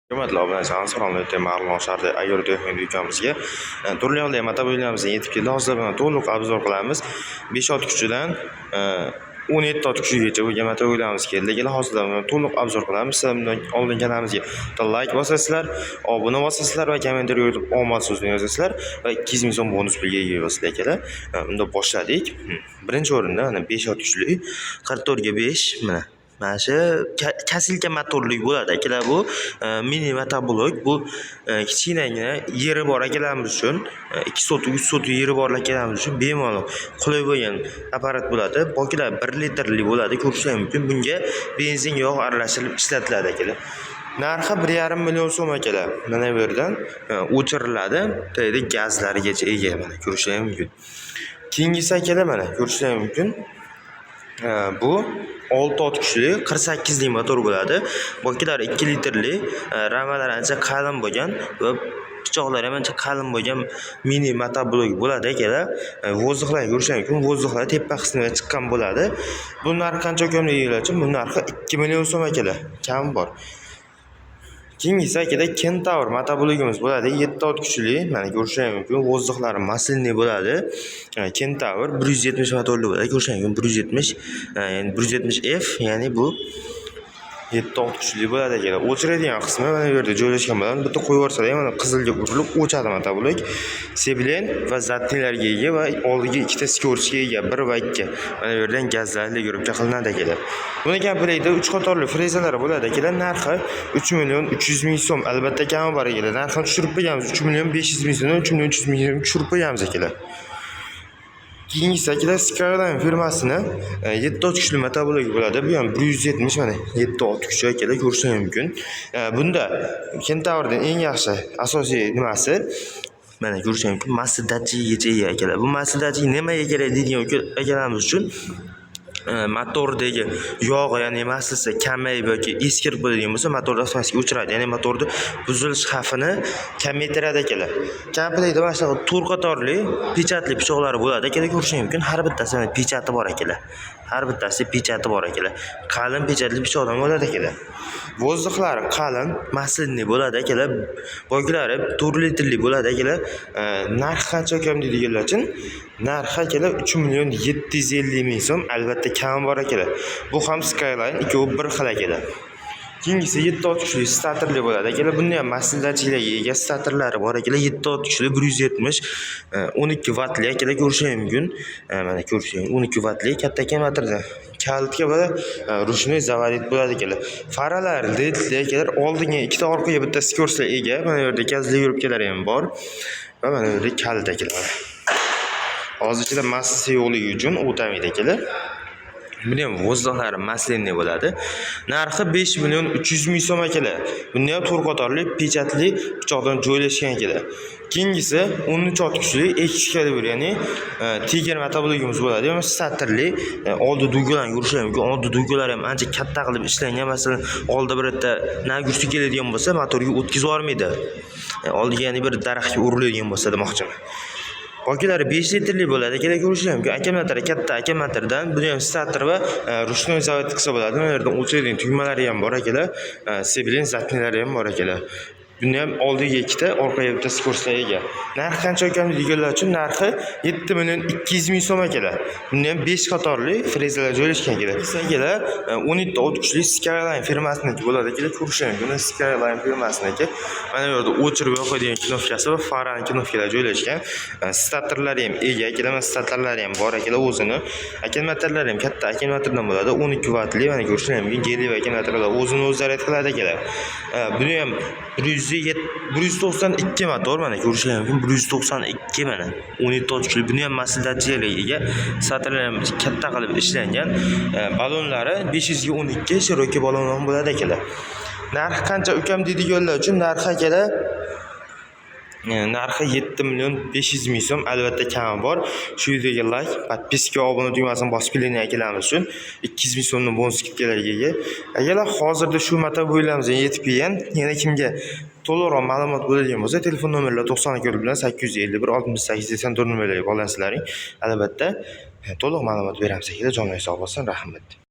Hurmatli obunachilar, assalomu alaykum. Marlon shahrida Ayyur texnik do'konimizga turli xil motobillarimizni yetib keldi. Hozir buni to'liq obzor qilamiz. 5 ot kuchidan 17 ot kuchigacha bo'lgan motobillarimiz keldi. Keling, hozir buni to'liq obzor qilamiz. Sizlardan oldin kanalimizga like bosasizlar, obuna bosasizlar va kommentar yozib omad so'zini yozasizlar va 200 ming so'm bonus pulga ega bo'lasizlar akalar. Unda boshladik. Birinchi o'rinda mana 5 ot kuchli 44 ga 5 mana shu kasilka motorli bo'ladi akalar. Bu mini motoblok. Bu kichkinagina yeri bor akalarimiz uchun 2 sotuq 3 sotuq yeri bor akalarimiz uchun bemalol qulay bo'lgan apparat bo'ladi. Bokilar 1 litrli bo'ladi, ko'rishingiz mumkin. Bunga benzin, yog' aralashtirib ishlatiladi akalar. Narxi 1,5 million so'm akalar. Mana bu yerdan o'chiriladi. Tayda gazlarigacha ega, mana ko'rishingiz mumkin. Keyingisi akalar, mana ko'rishingiz mumkin. Bu 6 ot kuchli 48 lik motor bo'ladi. Bokilar 2 litrli, ramalar ancha qalin bo'lgan va pichoqlar ham ancha qalin bo'lgan mini motoblok bo'ladi akalar. Vozdixlar ko'rishingiz mumkin. Vozdixlar tepa qismiga chiqqan bo'ladi. Bu narxi qancha ekanligiga uchun bu narxi 2 million so'm akalar. Kam bor. Keyingisi akalar Kentaur motoblogimiz bo'ladi. 7 ot kuchli, mana ko'rishingiz mumkin. Vozdixlari masliniy bo'ladi. Kentaur 170 motorli bo'ladi. Ko'rishingiz mumkin 170, ya'ni 170F, ya'ni bu 7 ot kuchli bo'ladi akalar. O'chiradigan qismi mana bu yerda joylashgan bo'ladi. Bitta qo'yib yuborsalar, mana qizilga urilib o'chadi motoblok. Seblen va zatnilarga ega va oldiga ikkita skorchga ega, 1 va 2. Mana bu yerdan gazlarli grupcha qilinadi akalar. Buni komplekti 3 qatorli frezalari bo'ladi akalar. Narxi 3 million 300 ming so'm. Albatta kami bor akalar. Narxini tushirib qo'yamiz. 3 million 500 ming so'mdan 3 million 300 ming so'm tushirib qo'yamiz akalar. Keyingisi akalar Skyline firmasini 7 ot kuchli motoblok bo'ladi. Bu ham 170, mana 7 ot kuchi akalar, ko'rishingiz mumkin. Bunda Kentaurdan eng yaxshi asosiy nimasi, mana ko'rishingiz mumkin, Mazda-gacha ega akalar. Bu Mazda-gacha nimaga kerak deydigan akalarimiz uchun motordagi yog', ya'ni massasi kamayib yoki eskirib bo'ladigan bo'lsa, motorni avtomatik o'chiradi. Ya'ni motorni buzilish xavfini kamaytiradi akalar. Komplektda mana shunaqa 4 qatorli pechatli pichoqlari bo'ladi akalar, ko'rishingiz mumkin. Har bittasida pechati bor akalar. Har bittasida pechati bor akalar. Qalin pechatli pichoqdan bo'ladi akalar. Vozdixlari qalin, masliniy bo'ladi akalar. Boklari 4 litrli bo'ladi akalar. Narxi qancha ekan deydiganlar uchun, narxi akalar 3 million 750 ming so'm. Albatta kam bor akalar. Bu ham Skyline, ikkovi bir xil akalar. Keyingisi 7 ot kuchli starterli bo'ladi akalar. Bunda ham Mazda-gachalarga ega starterlari bor akalar. 7 ot kuchli 170 12 vatli akalar, ko'rishingiz mumkin. Mana ko'rishingiz 12 vatli katta motorda. Kalitga va ruchnoy zavarit bo'ladi akalar. Faralar ledli akalar. Oldinga ikkita, orqaga bitta skorchlar ega. Mana bu yerda gazli yo'lkalari ham bor va mana bu yerda kalit akalar. Hozircha massasi yo'qligi uchun o'tamaydi akalar. Buni ham vozdixlari masliniy bo'ladi. Narxi 5 million 300 ming so'm akalar. Bunda ham 4 qatorli pechatli pichoqdan joylashgan akalar. Keyingisi 13 ot kuchli X-kalibr, ya'ni Tiger motoblogimiz bo'ladi. Ham starterli, oldi duygalarni ko'rishingiz mumkin. Oldi duygalar ham ancha katta qilib ishlangan. Masalan, oldi birta nagursi keladigan bo'lsa, motorga o'tkazib yubormaydi. Oldiga ya'ni bir daraxtga uriladigan bo'lsa demoqchiman. Bokilari 5 litrli bo'ladi akalar, ko'rishingiz mumkin. Akkumulyatori katta akkumulyatordan. Buni ham starter va ruchnoy zavod qilsa bo'ladi. Mana yerda o'chiradigan tugmalari ham bor akalar. Seblen zatnilari ham bor akalar. Bunda ham oldiga ikkita, orqaga bitta skorchlar ega. Narxi qancha ekan deganlar uchun, narxi 7 million 200 ming so'm akalar. Bunda ham 5 qatorli frezalar joylashgan akalar. Akalar 17 ot kuchli Skyline firmasiniki bo'ladi akalar, ko'rishingiz mumkin. Skyline firmasiniki. Mana bu yerda o'chirib yoqadigan knopkasi va farani knopkalari joylashgan. Starterlari ham ega akalar, starterlari ham bor akalar o'zini. Akkumulyatorlari ham katta akkumulyatordan bo'ladi. 12 vatli, mana ko'rishingiz mumkin. Geliy akkumulyatorlar o'zini o'zi zaryad qiladi akalar. Buni ham 192 motor, mana ko'rishingiz mumkin. 192 mana 17 ot kuchli. Buni ham Mazda-gachaga ega. Starterlar ham katta qilib ishlangan. Balonlari 500 ga 12 shiroki balon ham bo'ladi akalar. Narxi qancha ukam deydiganlar uchun, narxi akalar narxi 7 million 500 ming so'm. Albatta kami bor. Shu videoga like, podpiska, obuna tugmasini bosib keling akalarimiz uchun 200 ming so'mning bonus kitkalariga ega. Akalar, hozirda shu motoboylarimiz yetib kelgan. Yana kimga to'liqroq ma'lumot bo'ladigan bo'lsa, telefon nomerlar 92 bilan 851 68 84 nomerlarga bog'lansizlaring. Albatta to'liq ma'lumot beramiz akalar. Joningiz sog' bo'lsin. Rahmat.